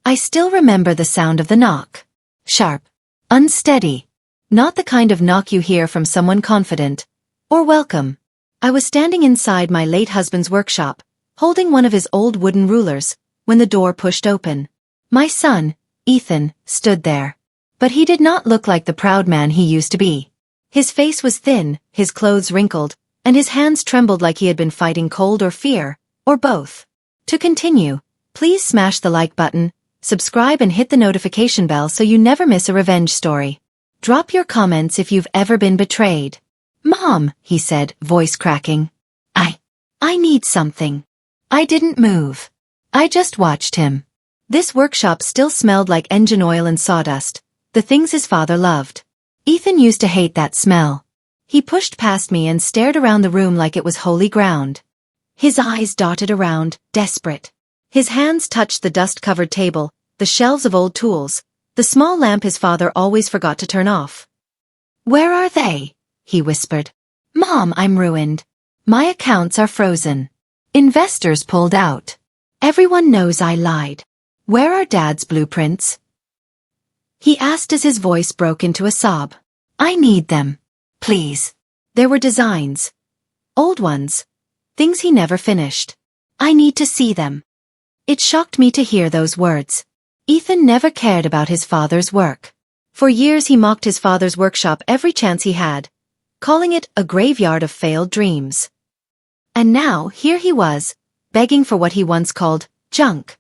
I still remember the sound of the knock. Sharp. Unsteady. Not the kind of knock you hear from someone confident. Or welcome. I was standing inside my late husband's workshop, holding one of his old wooden rulers, when the door pushed open. My son, Ethan, stood there. But he did not look like the proud man he used to be. His face was thin, his clothes wrinkled, and his hands trembled like he had been fighting cold or fear, or both. To continue, please smash the like button, subscribe and hit the notification bell so you never miss a revenge story. Drop your comments if you've ever been betrayed. Mom, he said, voice cracking. I need something. I didn't move. I just watched him. This workshop still smelled like engine oil and sawdust, the things his father loved. Ethan used to hate that smell. He pushed past me and stared around the room like it was holy ground. His eyes darted around, desperate. His hands touched the dust-covered table, the shelves of old tools, the small lamp his father always forgot to turn off. Where are they? He whispered. Mom, I'm ruined. My accounts are frozen. Investors pulled out. Everyone knows I lied. Where are Dad's blueprints? He asked as his voice broke into a sob. I need them. Please. There were designs. Old ones. Things he never finished. I need to see them. It shocked me to hear those words. Ethan never cared about his father's work. For years he mocked his father's workshop every chance he had, calling it a graveyard of failed dreams. And now, here he was, begging for what he once called junk.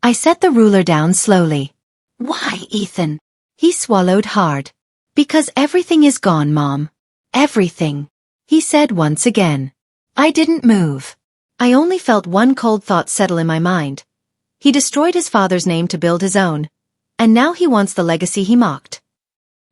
I set the ruler down slowly. Why, Ethan? He swallowed hard. Because everything is gone, Mom. Everything. He said once again. I didn't move. I only felt one cold thought settle in my mind. He destroyed his father's name to build his own, and now he wants the legacy he mocked.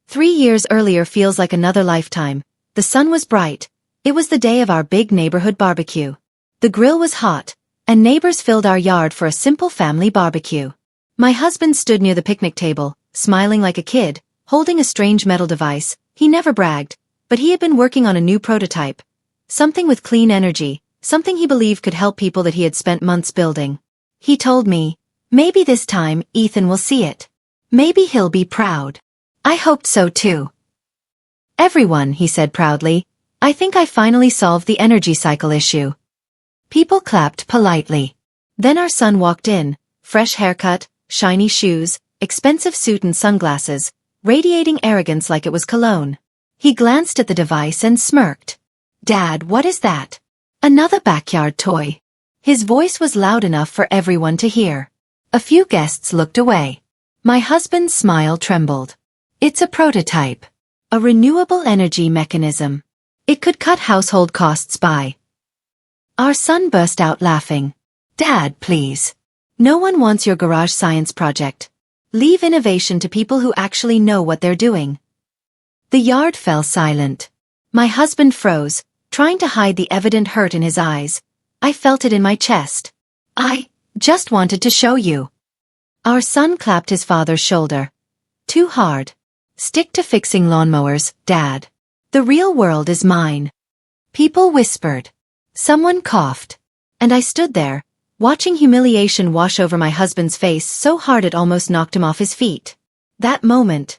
3 years earlier feels like another lifetime. The sun was bright. It was the day of our big neighborhood barbecue. The grill was hot, and neighbors filled our yard for a simple family barbecue. My husband stood near the picnic table, smiling like a kid, holding a strange metal device. He never bragged, but he had been working on a new prototype. Something with clean energy, something he believed could help people that he had spent months building. He told me, maybe this time Ethan will see it. Maybe he'll be proud. I hoped so too. Everyone, he said proudly, I think I finally solved the energy cycle issue. People clapped politely. Then our son walked in, fresh haircut, shiny shoes, expensive suit and sunglasses, radiating arrogance like it was cologne. He glanced at the device and smirked. Dad, what is that? Another backyard toy. His voice was loud enough for everyone to hear. A few guests looked away. My husband's smile trembled. It's a prototype. A renewable energy mechanism. It could cut household costs by. Our son burst out laughing. Dad, please. No one wants your garage science project. Leave innovation to people who actually know what they're doing. The yard fell silent. My husband froze, trying to hide the evident hurt in his eyes. I felt it in my chest. I just wanted to show you. Our son clapped his father's shoulder. Too hard. Stick to fixing lawnmowers, Dad. The real world is mine. People whispered. Someone coughed. And I stood there, watching humiliation wash over my husband's face so hard it almost knocked him off his feet. That moment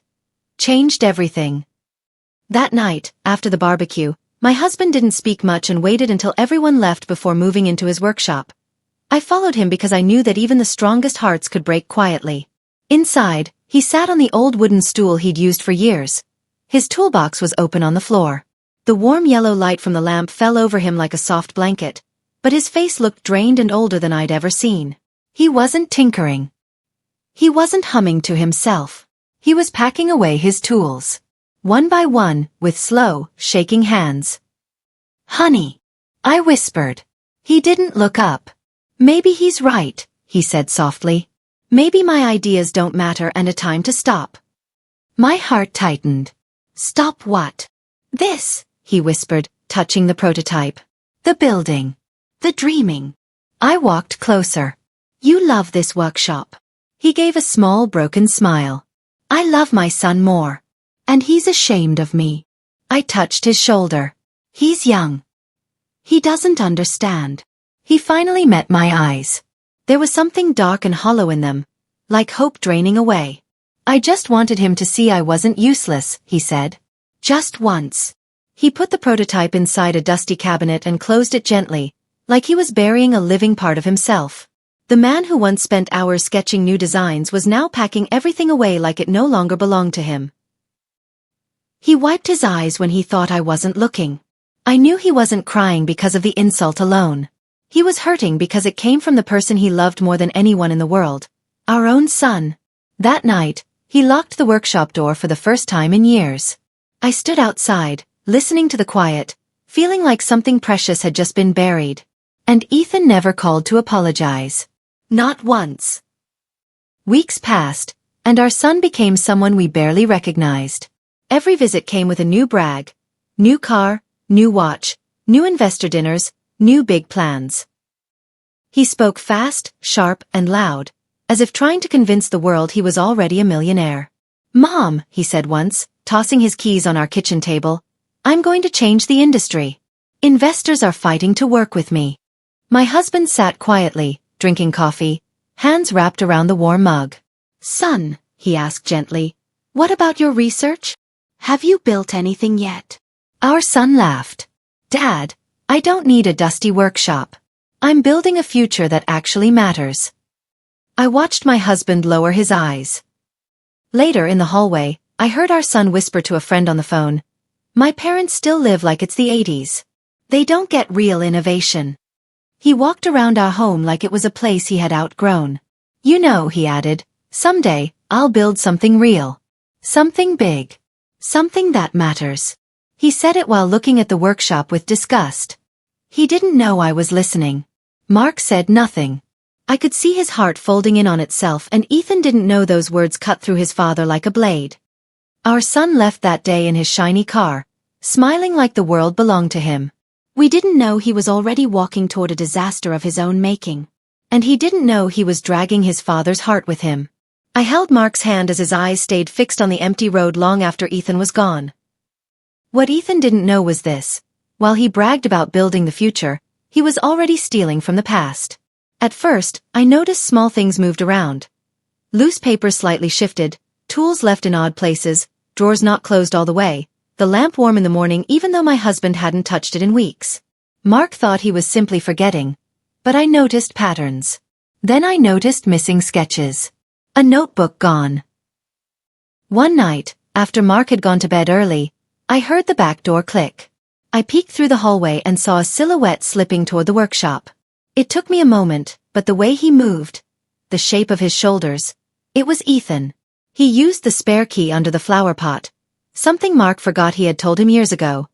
changed everything. That night, after the barbecue, my husband didn't speak much and waited until everyone left before moving into his workshop. I followed him because I knew that even the strongest hearts could break quietly. Inside, he sat on the old wooden stool he'd used for years. His toolbox was open on the floor. The warm yellow light from the lamp fell over him like a soft blanket, but his face looked drained and older than I'd ever seen. He wasn't tinkering. He wasn't humming to himself. He was packing away his tools. One by one, with slow, shaking hands. Honey, I whispered. He didn't look up. Maybe he's right, he said softly. Maybe my ideas don't matter and a time to stop. My heart tightened. Stop what? This, he whispered, touching the prototype. The building. The dreaming. I walked closer. You love this workshop. He gave a small broken smile. I love my son more. And he's ashamed of me. I touched his shoulder. He's young. He doesn't understand. He finally met my eyes. There was something dark and hollow in them, like hope draining away. I just wanted him to see I wasn't useless, he said. Just once. He put the prototype inside a dusty cabinet and closed it gently, like he was burying a living part of himself. The man who once spent hours sketching new designs was now packing everything away like it no longer belonged to him. He wiped his eyes when he thought I wasn't looking. I knew he wasn't crying because of the insult alone. He was hurting because it came from the person he loved more than anyone in the world, our own son. That night, he locked the workshop door for the first time in years. I stood outside, listening to the quiet, feeling like something precious had just been buried. And Ethan never called to apologize. Not once. Weeks passed, and our son became someone we barely recognized. Every visit came with a new brag. New car, new watch, new investor dinners, new big plans. He spoke fast, sharp, and loud, as if trying to convince the world he was already a millionaire. "Mom," he said once, tossing his keys on our kitchen table, "I'm going to change the industry. Investors are fighting to work with me." My husband sat quietly, drinking coffee, hands wrapped around the warm mug. "Son," he asked gently, "what about your research? Have you built anything yet?" Our son laughed. "Dad, I don't need a dusty workshop. I'm building a future that actually matters." I watched my husband lower his eyes. Later in the hallway, I heard our son whisper to a friend on the phone, "My parents still live like it's the 80s. They don't get real innovation." He walked around our home like it was a place he had outgrown. "You know," he added, "someday, I'll build something real. Something big. Something that matters." He said it while looking at the workshop with disgust. He didn't know I was listening. Mark said nothing. I could see his heart folding in on itself, and Ethan didn't know those words cut through his father like a blade. Our son left that day in his shiny car, smiling like the world belonged to him. We didn't know he was already walking toward a disaster of his own making. And he didn't know he was dragging his father's heart with him. I held Mark's hand as his eyes stayed fixed on the empty road long after Ethan was gone. What Ethan didn't know was this: while he bragged about building the future, he was already stealing from the past. At first, I noticed small things moved around. Loose papers slightly shifted, tools left in odd places, drawers not closed all the way, the lamp warm in the morning even though my husband hadn't touched it in weeks. Mark thought he was simply forgetting, but I noticed patterns. Then I noticed missing sketches. A notebook gone. One night, after Mark had gone to bed early, I heard the back door click. I peeked through the hallway and saw a silhouette slipping toward the workshop. It took me a moment, but the way he moved, the shape of his shoulders, it was Ethan. He used the spare key under the flower pot, something Mark forgot he had told him years ago.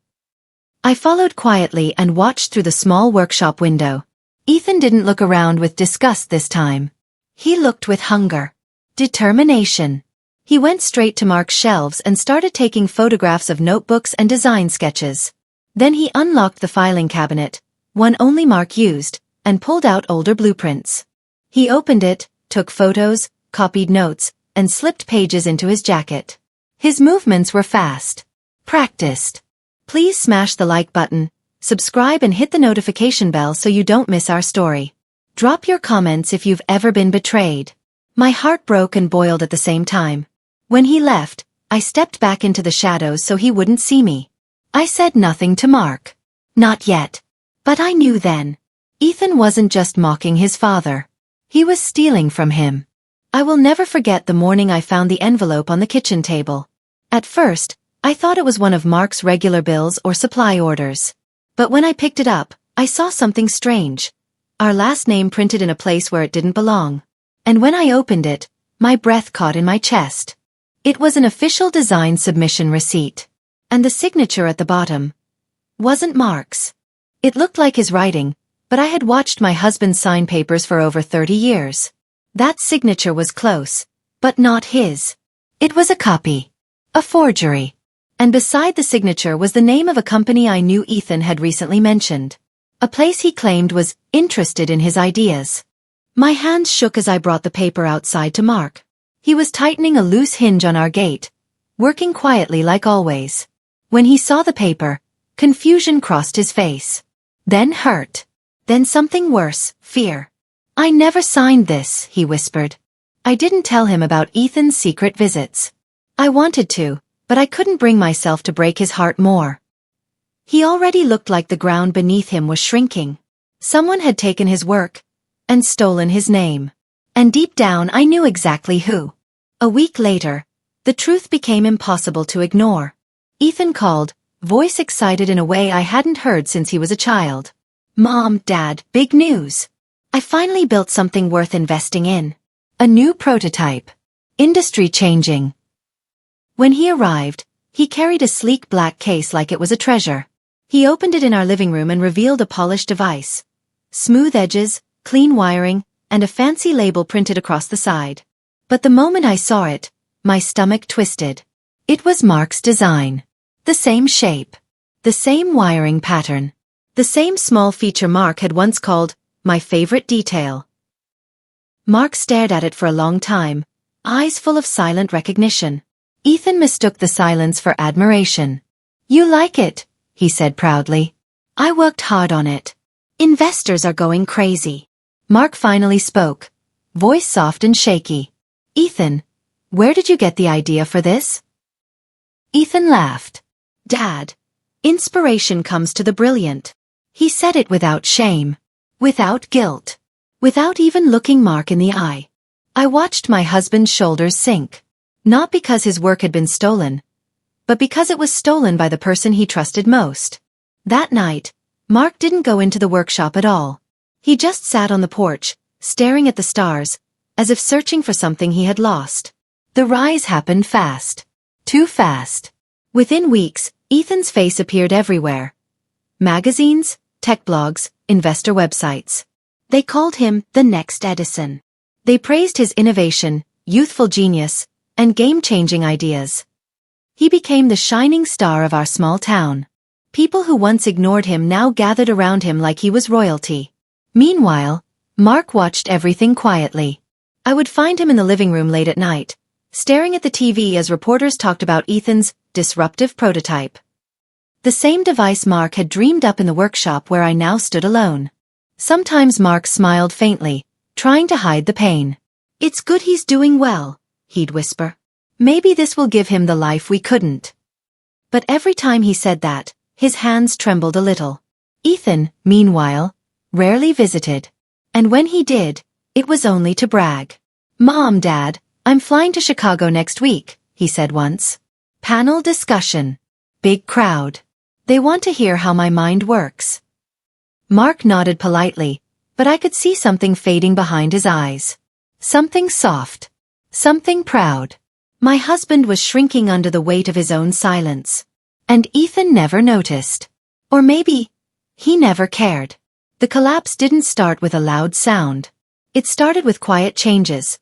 I followed quietly and watched through the small workshop window. Ethan didn't look around with disgust this time. He looked with hunger. Determination. He went straight to Mark's shelves and started taking photographs of notebooks and design sketches. Then he unlocked the filing cabinet, one only Mark used, and pulled out older blueprints. He opened it, took photos, copied notes, and slipped pages into his jacket. His movements were fast. Practiced. Please smash the like button, subscribe and hit the notification bell so you don't miss our story. Drop your comments if you've ever been betrayed. My heart broke and boiled at the same time. When he left, I stepped back into the shadows so he wouldn't see me. I said nothing to Mark. Not yet. But I knew then. Ethan wasn't just mocking his father. He was stealing from him. I will never forget the morning I found the envelope on the kitchen table. At first, I thought it was one of Mark's regular bills or supply orders. But when I picked it up, I saw something strange. Our last name printed in a place where it didn't belong. And when I opened it, my breath caught in my chest. It was an official design submission receipt. And the signature at the bottom wasn't Mark's. It looked like his writing, but I had watched my husband sign papers for over 30 years. That signature was close, but not his. It was a copy. A forgery. And beside the signature was the name of a company I knew Ethan had recently mentioned. A place he claimed was interested in his ideas. My hands shook as I brought the paper outside to Mark. He was tightening a loose hinge on our gate, working quietly like always. When he saw the paper, confusion crossed his face. Then hurt. Then something worse, fear. "I never signed this," he whispered. I didn't tell him about Ethan's secret visits. I wanted to, but I couldn't bring myself to break his heart more. He already looked like the ground beneath him was shrinking. Someone had taken his work and stolen his name. And deep down I knew exactly who. A week later, the truth became impossible to ignore. Ethan called, voice excited in a way I hadn't heard since he was a child. Mom, Dad, big news. I finally built something worth investing in. A new prototype. Industry changing. When he arrived, he carried a sleek black case like it was a treasure. He opened it in our living room and revealed a polished device. Smooth edges, clean wiring, and a fancy label printed across the side. But the moment I saw it, my stomach twisted. It was Mark's design. The same shape. The same wiring pattern. The same small feature Mark had once called, my favorite detail. Mark stared at it for a long time, eyes full of silent recognition. Ethan mistook the silence for admiration. You like it, he said proudly. I worked hard on it. Investors are going crazy. Mark finally spoke, voice soft and shaky. Ethan, where did you get the idea for this? Ethan laughed. Dad, inspiration comes to the brilliant. He said it without shame, without guilt, without even looking Mark in the eye. I watched my husband's shoulders sink, not because his work had been stolen, but because it was stolen by the person he trusted most. That night, Mark didn't go into the workshop at all. He just sat on the porch, staring at the stars, as if searching for something he had lost. The rise happened fast. Too fast. Within weeks, Ethan's face appeared everywhere. Magazines, tech blogs, investor websites. They called him the next Edison. They praised his innovation, youthful genius, and game-changing ideas. He became the shining star of our small town. People who once ignored him now gathered around him like he was royalty. Meanwhile, Mark watched everything quietly. I would find him in the living room late at night, staring at the TV as reporters talked about Ethan's disruptive prototype. The same device Mark had dreamed up in the workshop where I now stood alone. Sometimes Mark smiled faintly, trying to hide the pain. It's good he's doing well, he'd whisper. Maybe this will give him the life we couldn't. But every time he said that, his hands trembled a little. Ethan, meanwhile, rarely visited. And when he did, it was only to brag. Mom, Dad, I'm flying to Chicago next week, he said once. Panel discussion. Big crowd. They want to hear how my mind works. Mark nodded politely, but I could see something fading behind his eyes. Something soft. Something proud. My husband was shrinking under the weight of his own silence. And Ethan never noticed. Or maybe, he never cared. The collapse didn't start with a loud sound. It started with quiet changes.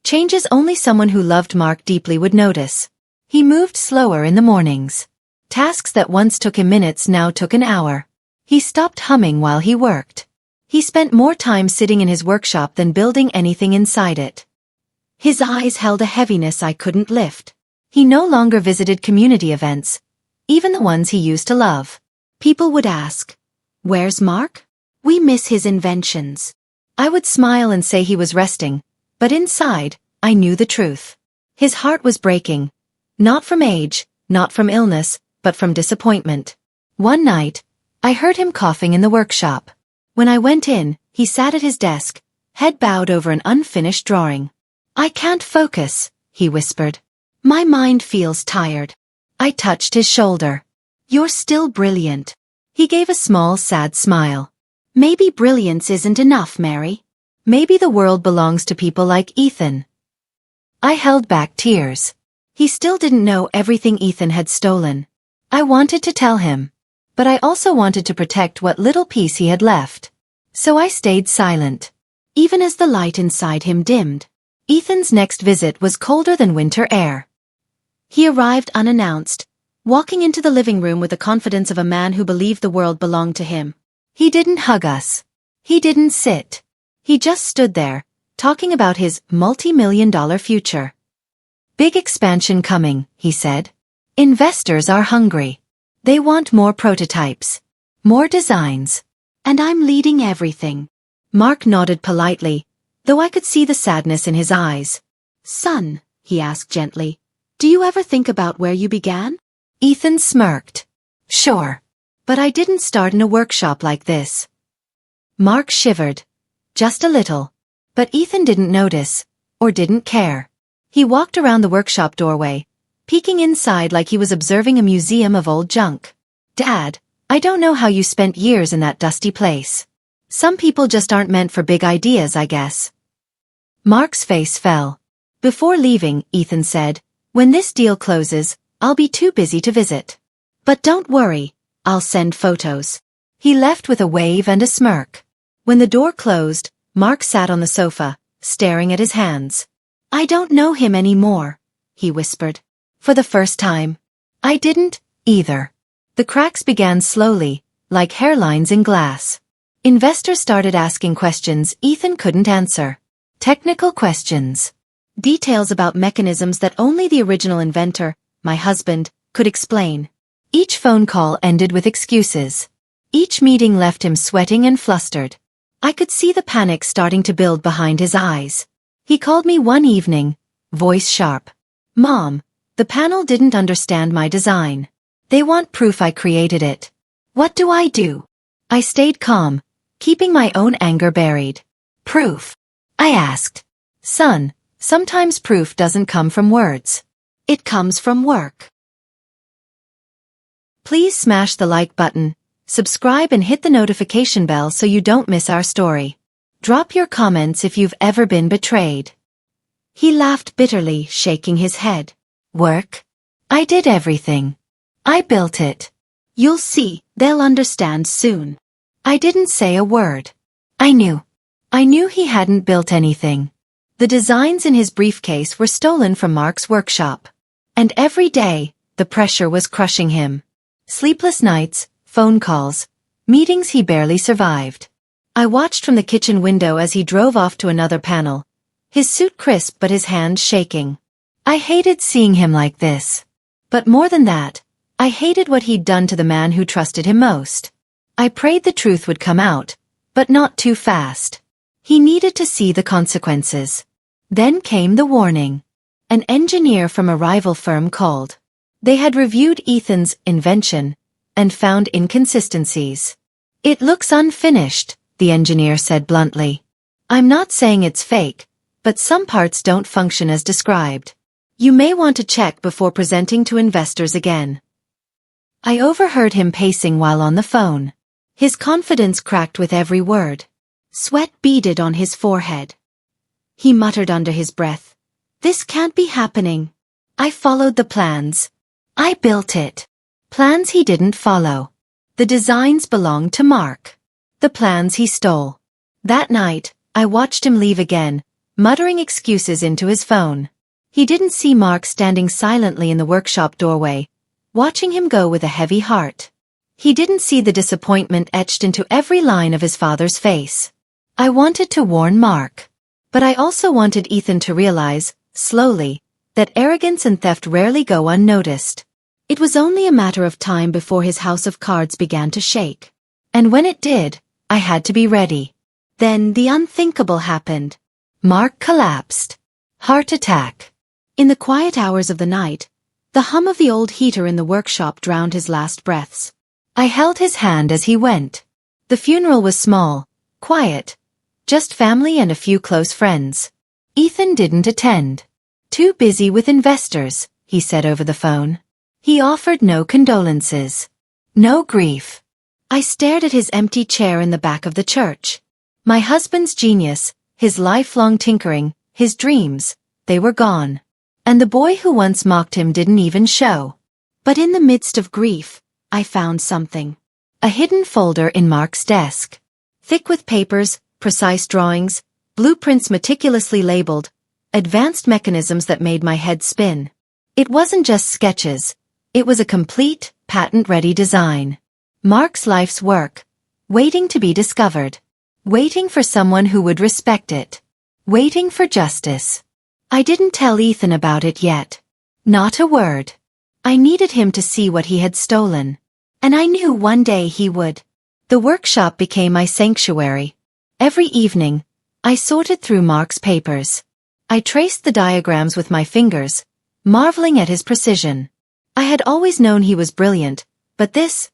Changes only someone who loved Mark deeply would notice. He moved slower in the mornings. Tasks that once took him minutes now took an hour. He stopped humming while he worked. He spent more time sitting in his workshop than building anything inside it. His eyes held a heaviness I couldn't lift. He no longer visited community events, even the ones he used to love. People would ask, "Where's Mark? We miss his inventions." I would smile and say he was resting, but inside, I knew the truth. His heart was breaking. Not from age, not from illness, but from disappointment. One night, I heard him coughing in the workshop. When I went in, he sat at his desk, head bowed over an unfinished drawing. "I can't focus," he whispered. "My mind feels tired." I touched his shoulder. "You're still brilliant." He gave a small, sad smile. "Maybe brilliance isn't enough, Mary. Maybe the world belongs to people like Ethan." I held back tears. He still didn't know everything Ethan had stolen. I wanted to tell him, but I also wanted to protect what little peace he had left. So I stayed silent. Even as the light inside him dimmed. Ethan's next visit was colder than winter air. He arrived unannounced, walking into the living room with the confidence of a man who believed the world belonged to him. He didn't hug us. He didn't sit. He just stood there, talking about his multi-million-dollar future. "Big expansion coming," he said. "Investors are hungry. They want more prototypes, more designs. And I'm leading everything." Mark nodded politely, though I could see the sadness in his eyes. "Son," he asked gently, "do you ever think about where you began?" Ethan smirked. "Sure. But I didn't start in a workshop like this." Mark shivered. Just a little. But Ethan didn't notice, or didn't care. He walked around the workshop doorway, peeking inside like he was observing a museum of old junk. "Dad, I don't know how you spent years in that dusty place. Some people just aren't meant for big ideas, I guess." Mark's face fell. "Before leaving," Ethan said, "when this deal closes, I'll be too busy to visit. But don't worry, I'll send photos." He left with a wave and a smirk. When the door closed, Mark sat on the sofa, staring at his hands. "I don't know him anymore," he whispered. For the first time. I didn't, either. The cracks began slowly, like hairlines in glass. Investors started asking questions Ethan couldn't answer. Technical questions. Details about mechanisms that only the original inventor, my husband, could explain. Each phone call ended with excuses. Each meeting left him sweating and flustered. I could see the panic starting to build behind his eyes. He called me one evening, voice sharp. "Mom, the panel didn't understand my design. They want proof I created it. What do I do?" I stayed calm, keeping my own anger buried. "Proof?" I asked. "Son, sometimes proof doesn't come from words. It comes from work." Please smash the like button, subscribe and hit the notification bell so you don't miss our story. Drop your comments if you've ever been betrayed. He laughed bitterly, shaking his head. "Work? I did everything. I built it. You'll see, they'll understand soon." I didn't say a word. I knew he hadn't built anything. The designs in his briefcase were stolen from Mark's workshop. And every day, the pressure was crushing him. Sleepless nights, phone calls, meetings he barely survived. I watched from the kitchen window as he drove off to another panel, his suit crisp but his hands shaking. I hated seeing him like this. But more than that, I hated what he'd done to the man who trusted him most. I prayed the truth would come out, but not too fast. He needed to see the consequences. Then came the warning. An engineer from a rival firm called. They had reviewed Ethan's invention and found inconsistencies. "It looks unfinished," the engineer said bluntly. "I'm not saying it's fake, but some parts don't function as described. You may want to check before presenting to investors again." I overheard him pacing while on the phone. His confidence cracked with every word. Sweat beaded on his forehead. He muttered under his breath, "This can't be happening. I followed the plans. I built it." Plans he didn't follow. The designs belonged to Mark. The plans he stole. That night, I watched him leave again, muttering excuses into his phone. He didn't see Mark standing silently in the workshop doorway, watching him go with a heavy heart. He didn't see the disappointment etched into every line of his father's face. I wanted to warn Mark. But I also wanted Ethan to realize, slowly, that arrogance and theft rarely go unnoticed. It was only a matter of time before his house of cards began to shake. And when it did, I had to be ready. Then the unthinkable happened. Mark collapsed. Heart attack. In the quiet hours of the night, the hum of the old heater in the workshop drowned his last breaths. I held his hand as he went. The funeral was small, quiet, just family and a few close friends. Ethan didn't attend. "Too busy with investors," he said over the phone. He offered no condolences. No grief. I stared at his empty chair in the back of the church. My husband's genius, his lifelong tinkering, his dreams, they were gone. And the boy who once mocked him didn't even show. But in the midst of grief, I found something. A hidden folder in Mark's desk. Thick with papers, precise drawings, blueprints meticulously labeled, advanced mechanisms that made my head spin. It wasn't just sketches. It was a complete, patent-ready design. Mark's life's work, waiting to be discovered. Waiting for someone who would respect it. Waiting for justice. I didn't tell Ethan about it yet. Not a word. I needed him to see what he had stolen. And I knew one day he would. The workshop became my sanctuary. Every evening, I sorted through Mark's papers. I traced the diagrams with my fingers, marveling at his precision. I had always known he was brilliant, but this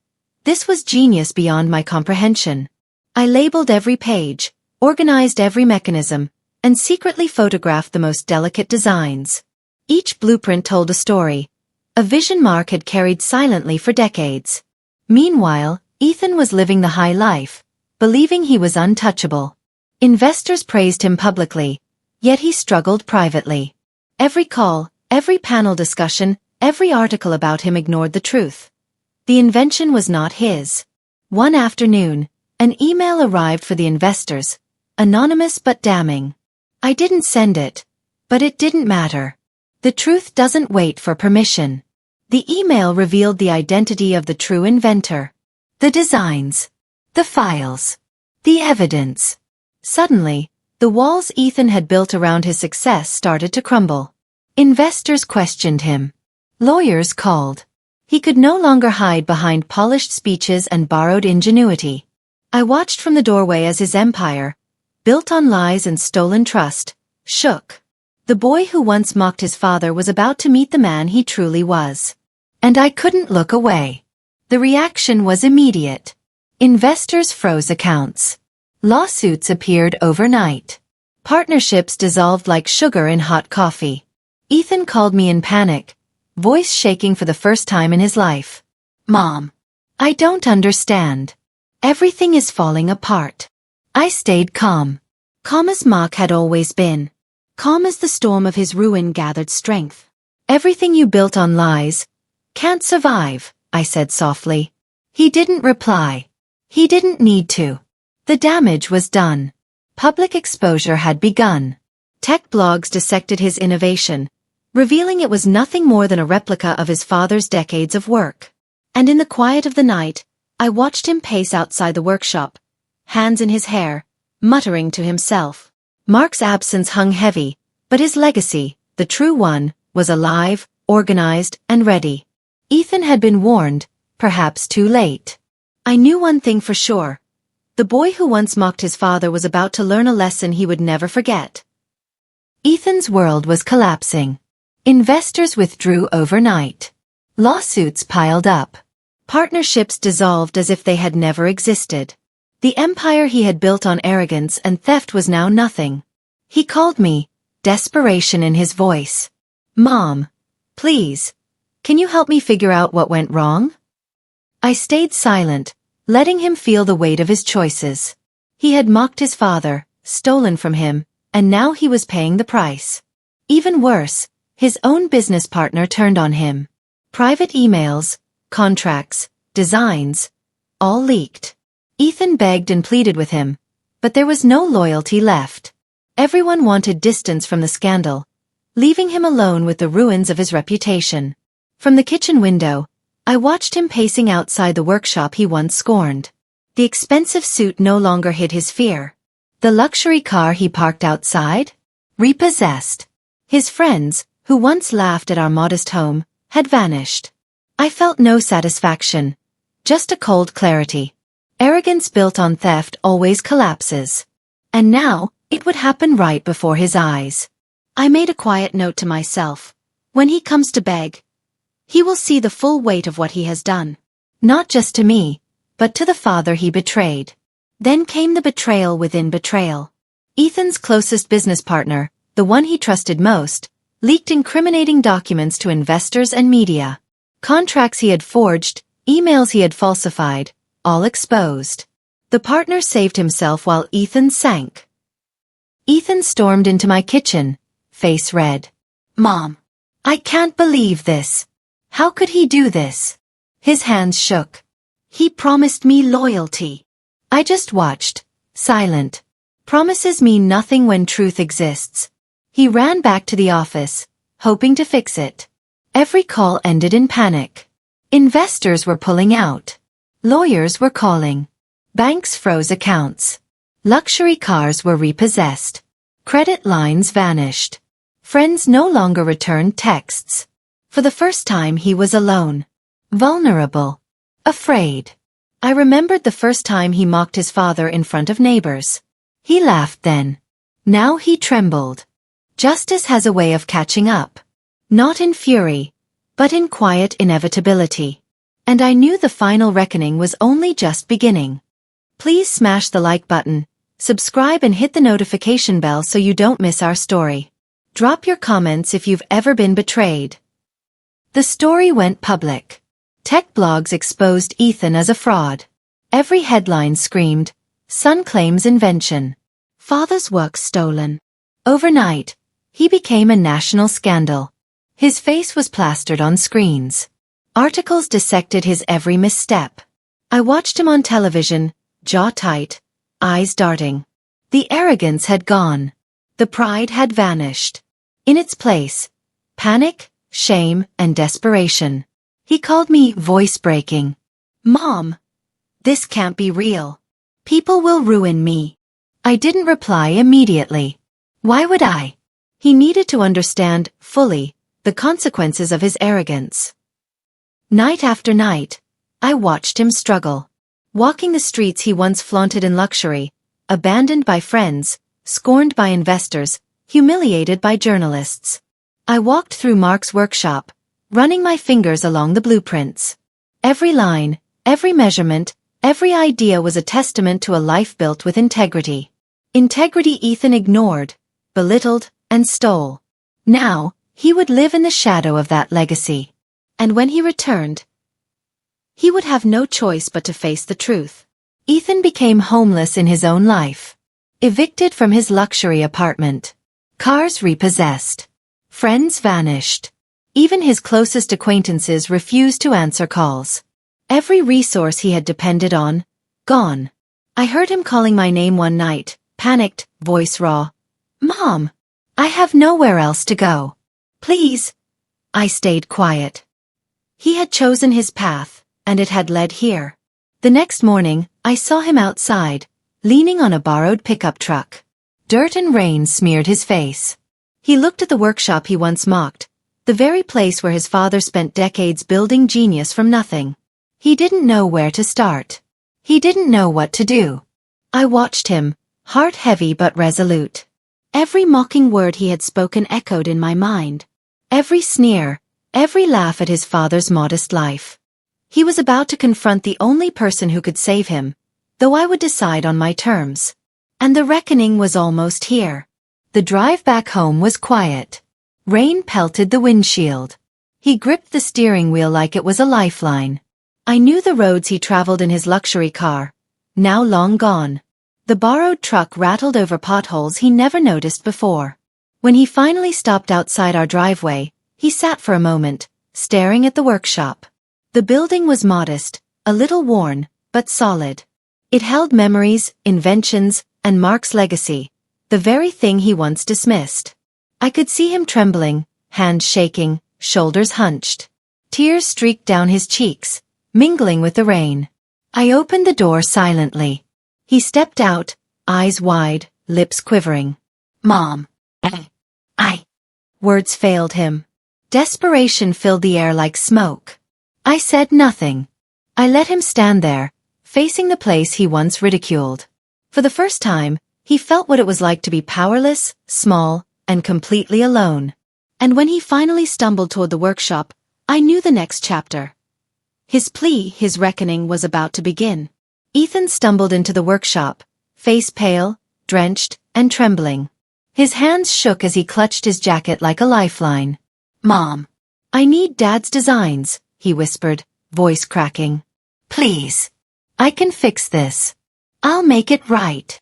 was genius beyond my comprehension. I labeled every page, organized every mechanism, and secretly photographed the most delicate designs. Each blueprint told a story, a vision Mark had carried silently for decades. Meanwhile, Ethan was living the high life, believing he was untouchable. Investors praised him publicly, yet he struggled privately. Every call, every panel discussion, every article about him ignored the truth. The invention was not his. One afternoon, an email arrived for the investors, anonymous but damning. I didn't send it, but it didn't matter. The truth doesn't wait for permission. The email revealed the identity of the true inventor. The designs, the files, the evidence. Suddenly, the walls Ethan had built around his success started to crumble. Investors questioned him. Lawyers called. He could no longer hide behind polished speeches and borrowed ingenuity. I watched from the doorway as his empire, built on lies and stolen trust, shook. The boy who once mocked his father was about to meet the man he truly was. And I couldn't look away. The reaction was immediate. Investors froze accounts. Lawsuits appeared overnight. Partnerships dissolved like sugar in hot coffee. Ethan called me in panic, voice shaking for the first time in his life. "Mom, I don't understand. Everything is falling apart." I stayed calm. Calm as Mark had always been. Calm as the storm of his ruin gathered strength. "Everything you built on lies can't survive," I said softly. He didn't reply. He didn't need to. The damage was done. Public exposure had begun. Tech blogs dissected his innovation, revealing it was nothing more than a replica of his father's decades of work. And in the quiet of the night, I watched him pace outside the workshop, hands in his hair, muttering to himself. Mark's absence hung heavy, but his legacy, the true one, was alive, organized, and ready. Ethan had been warned, perhaps too late. I knew one thing for sure. The boy who once mocked his father was about to learn a lesson he would never forget. Ethan's world was collapsing. Investors withdrew overnight. Lawsuits piled up. Partnerships dissolved as if they had never existed. The empire he had built on arrogance and theft was now nothing. He called me, desperation in his voice. "Mom, please, can you help me figure out what went wrong?" I stayed silent, letting him feel the weight of his choices. He had mocked his father, stolen from him, and now he was paying the price. Even worse, his own business partner turned on him. Private emails, contracts, designs, all leaked. Ethan begged and pleaded with him, but there was no loyalty left. Everyone wanted distance from the scandal, leaving him alone with the ruins of his reputation. From the kitchen window, I watched him pacing outside the workshop he once scorned. The expensive suit no longer hid his fear. The luxury car he parked outside? Repossessed. His friends, who once laughed at our modest home, had vanished. I felt no satisfaction, just a cold clarity. Arrogance built on theft always collapses. And now, it would happen right before his eyes. I made a quiet note to myself. When he comes to beg, he will see the full weight of what he has done. Not just to me, but to the father he betrayed. Then came the betrayal within betrayal. Ethan's closest business partner, the one he trusted most, leaked incriminating documents to investors and media. Contracts he had forged, emails he had falsified, all exposed. The partner saved himself while Ethan sank. Ethan stormed into my kitchen, face red. "Mom, I can't believe this. How could he do this?" His hands shook. "He promised me loyalty." I just watched, silent. Promises mean nothing when truth exists. He ran back to the office, hoping to fix it. Every call ended in panic. Investors were pulling out. Lawyers were calling. Banks froze accounts. Luxury cars were repossessed. Credit lines vanished. Friends no longer returned texts. For the first time he was alone. Vulnerable. Afraid. I remembered the first time he mocked his father in front of neighbors. He laughed then. Now he trembled. Justice has a way of catching up. Not in fury, but in quiet inevitability. And I knew the final reckoning was only just beginning. Please smash the like button, subscribe and hit the notification bell so you don't miss our story. Drop your comments if you've ever been betrayed. The story went public. Tech blogs exposed Ethan as a fraud. Every headline screamed, "Son claims invention. Father's work stolen." Overnight, he became a national scandal. His face was plastered on screens. Articles dissected his every misstep. I watched him on television, jaw tight, eyes darting. The arrogance had gone. The pride had vanished. In its place, panic, shame, and desperation. He called me voice-breaking. "Mom, this can't be real. People will ruin me." I didn't reply immediately. Why would I? He needed to understand, fully, the consequences of his arrogance. Night after night, I watched him struggle. Walking the streets he once flaunted in luxury, abandoned by friends, scorned by investors, humiliated by journalists. I walked through Mark's workshop, running my fingers along the blueprints. Every line, every measurement, every idea was a testament to a life built with integrity. Integrity Ethan ignored, belittled, and stole. Now, he would live in the shadow of that legacy. And when he returned, he would have no choice but to face the truth. Ethan became homeless in his own life. Evicted from his luxury apartment. Cars repossessed. Friends vanished. Even his closest acquaintances refused to answer calls. Every resource he had depended on, gone. I heard him calling my name one night, panicked, voice raw. "Mom, I have nowhere else to go. Please." I stayed quiet. He had chosen his path, and it had led here. The next morning, I saw him outside, leaning on a borrowed pickup truck. Dirt and rain smeared his face. He looked at the workshop he once mocked, the very place where his father spent decades building genius from nothing. He didn't know where to start. He didn't know what to do. I watched him, heart heavy but resolute. Every mocking word he had spoken echoed in my mind. Every sneer, every laugh at his father's modest life. He was about to confront the only person who could save him, though I would decide on my terms. And the reckoning was almost here. The drive back home was quiet. Rain pelted the windshield. He gripped the steering wheel like it was a lifeline. I knew the roads he traveled in his luxury car, now long gone. The borrowed truck rattled over potholes he never noticed before. When he finally stopped outside our driveway, he sat for a moment, staring at the workshop. The building was modest, a little worn, but solid. It held memories, inventions, and Mark's legacy, the very thing he once dismissed. I could see him trembling, hands shaking, shoulders hunched. Tears streaked down his cheeks, mingling with the rain. I opened the door silently. He stepped out, eyes wide, lips quivering. "Mom, I..." Words failed him. Desperation filled the air like smoke. I said nothing. I let him stand there, facing the place he once ridiculed. For the first time, he felt what it was like to be powerless, small, and completely alone. And when he finally stumbled toward the workshop, I knew the next chapter. His plea, his reckoning, was about to begin. Ethan stumbled into the workshop, face pale, drenched, and trembling. His hands shook as he clutched his jacket like a lifeline. "Mom, I need Dad's designs," he whispered, voice cracking. "Please. I can fix this. I'll make it right."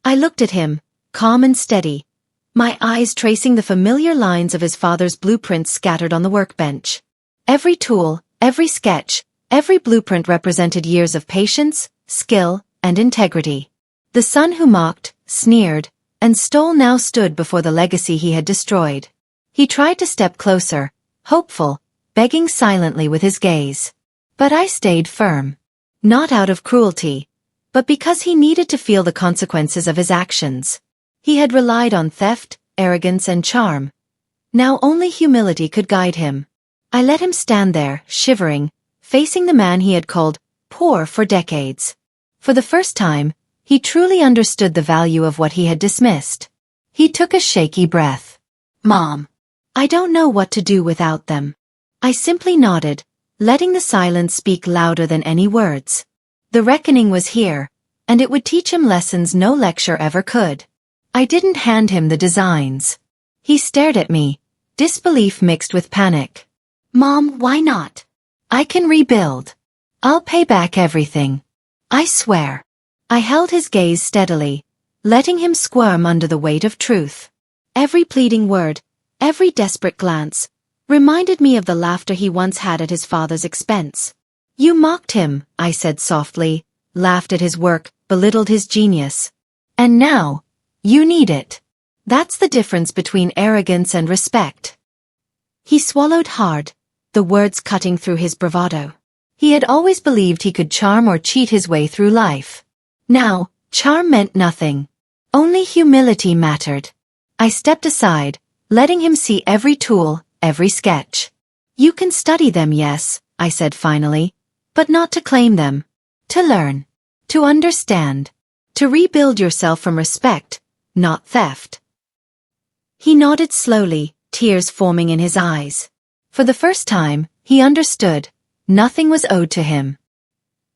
I looked at him, calm and steady, my eyes tracing the familiar lines of his father's blueprints scattered on the workbench. Every tool, every sketch, every blueprint represented years of patience, skill, and integrity. The son who mocked, sneered, and stole now stood before the legacy he had destroyed. He tried to step closer, hopeful, begging silently with his gaze. But I stayed firm. Not out of cruelty, but because he needed to feel the consequences of his actions. He had relied on theft, arrogance, and charm. Now only humility could guide him. I let him stand there, shivering, facing the man he had called poor for decades. For the first time, He truly understood the value of what he had dismissed. He took a shaky breath. "Mom, I don't know what to do without them." I simply nodded, letting the silence speak louder than any words. The reckoning was here, and it would teach him lessons no lecture ever could. I didn't hand him the designs. He stared at me, disbelief mixed with panic. "Mom, why not? I can rebuild. I'll pay back everything. I swear." I held his gaze steadily, letting him squirm under the weight of truth. Every pleading word, every desperate glance, reminded me of the laughter he once had at his father's expense. "You mocked him," I said softly, laughed at his work, belittled his genius. "And now, you need it. That's the difference between arrogance and respect." He swallowed hard, the words cutting through his bravado. He had always believed he could charm or cheat his way through life. Now, charm meant nothing. Only humility mattered. I stepped aside, letting him see every tool, every sketch. "You can study them, yes," I said finally, "but not to claim them. To learn. To understand. To rebuild yourself from respect, not theft." He nodded slowly, tears forming in his eyes. For the first time, he understood. Nothing was owed to him.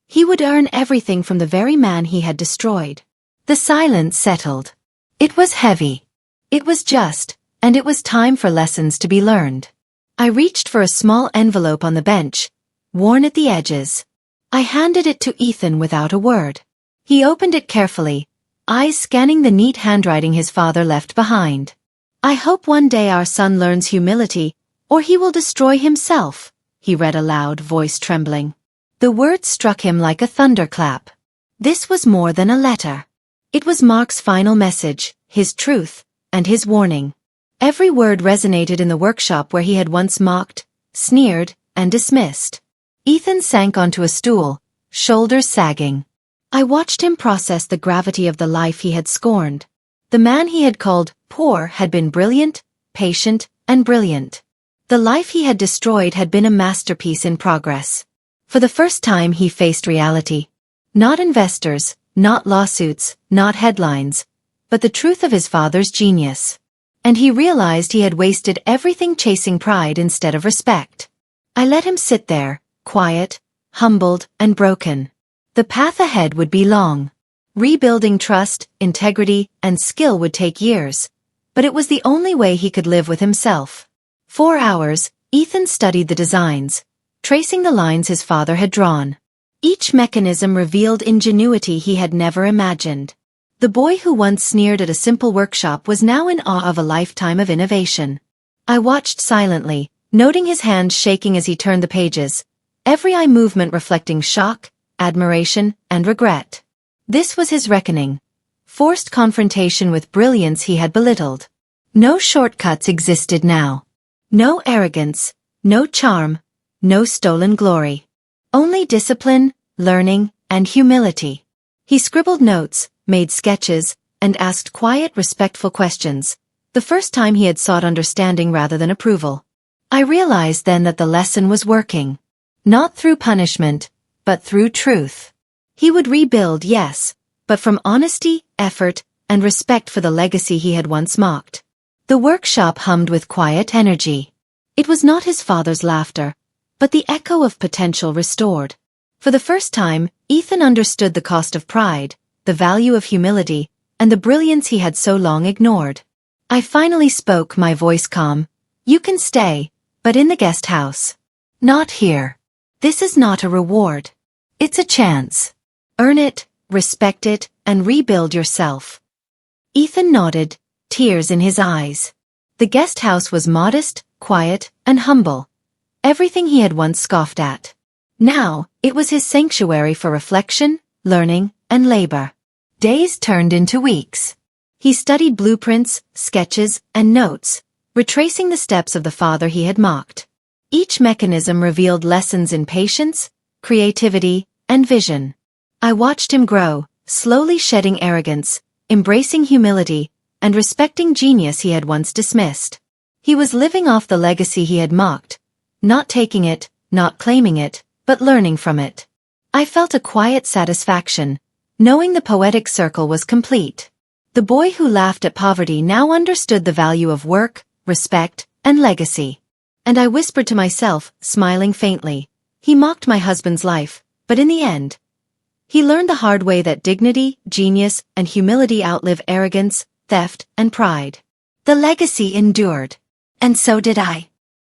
He would earn everything from the very man he had destroyed. The silence settled. It was heavy. It was just, and it was time for lessons to be learned. I reached for a small envelope on the bench, worn at the edges. I handed it to Ethan without a word. He opened it carefully, eyes scanning the neat handwriting his father left behind. "I hope one day our son learns humility, or he will destroy himself," he read aloud, voice trembling. The words struck him like a thunderclap. This was more than a letter. It was Mark's final message, his truth, and his warning. Every word resonated in the workshop where he had once mocked, sneered, and dismissed. Ethan sank onto a stool, shoulders sagging. I watched him process the gravity of the life he had scorned. The man he had called poor had been brilliant, patient, and brilliant. The life he had destroyed had been a masterpiece in progress. For the first time he faced reality. Not investors, not lawsuits, not headlines, but the truth of his father's genius. And he realized he had wasted everything chasing pride instead of respect. I let him sit there, quiet, humbled, and broken. The path ahead would be long. Rebuilding trust, integrity, and skill would take years. But it was the only way he could live with himself. 4 hours, Ethan studied the designs, tracing the lines his father had drawn. Each mechanism revealed ingenuity he had never imagined. The boy who once sneered at a simple workshop was now in awe of a lifetime of innovation. I watched silently, noting his hands shaking as he turned the pages, every eye movement reflecting shock, admiration, and regret. This was his reckoning. Forced confrontation with brilliance he had belittled. No shortcuts existed now. No arrogance, no charm, no stolen glory. Only discipline, learning, and humility. He scribbled notes, made sketches, and asked quiet, respectful questions, the first time he had sought understanding rather than approval. I realized then that the lesson was working. Not through punishment, but through truth. He would rebuild, yes, but from honesty, effort, and respect for the legacy he had once mocked. The workshop hummed with quiet energy. It was not his father's laughter, but the echo of potential restored. For the first time, Ethan understood the cost of pride, the value of humility, and the brilliance he had so long ignored. I finally spoke, my voice calm. "You can stay, but in the guest house. Not here. This is not a reward. It's a chance. Earn it, respect it, and rebuild yourself." Ethan nodded, tears in his eyes. The guest house was modest, quiet, and humble. Everything he had once scoffed at. Now, it was his sanctuary for reflection, learning, and labor. Days turned into weeks. He studied blueprints, sketches, and notes, retracing the steps of the father he had mocked. Each mechanism revealed lessons in patience, creativity, and vision. I watched him grow, slowly shedding arrogance, embracing humility, and respecting genius he had once dismissed. He was living off the legacy he had mocked, not taking it, not claiming it, but learning from it. I felt a quiet satisfaction, knowing the poetic circle was complete. The boy who laughed at poverty now understood the value of work, respect, and legacy. And I whispered to myself, smiling faintly, he mocked my husband's life, but in the end, he learned the hard way that dignity, genius, and humility outlive arrogance, theft, and pride. The legacy endured. And so did I.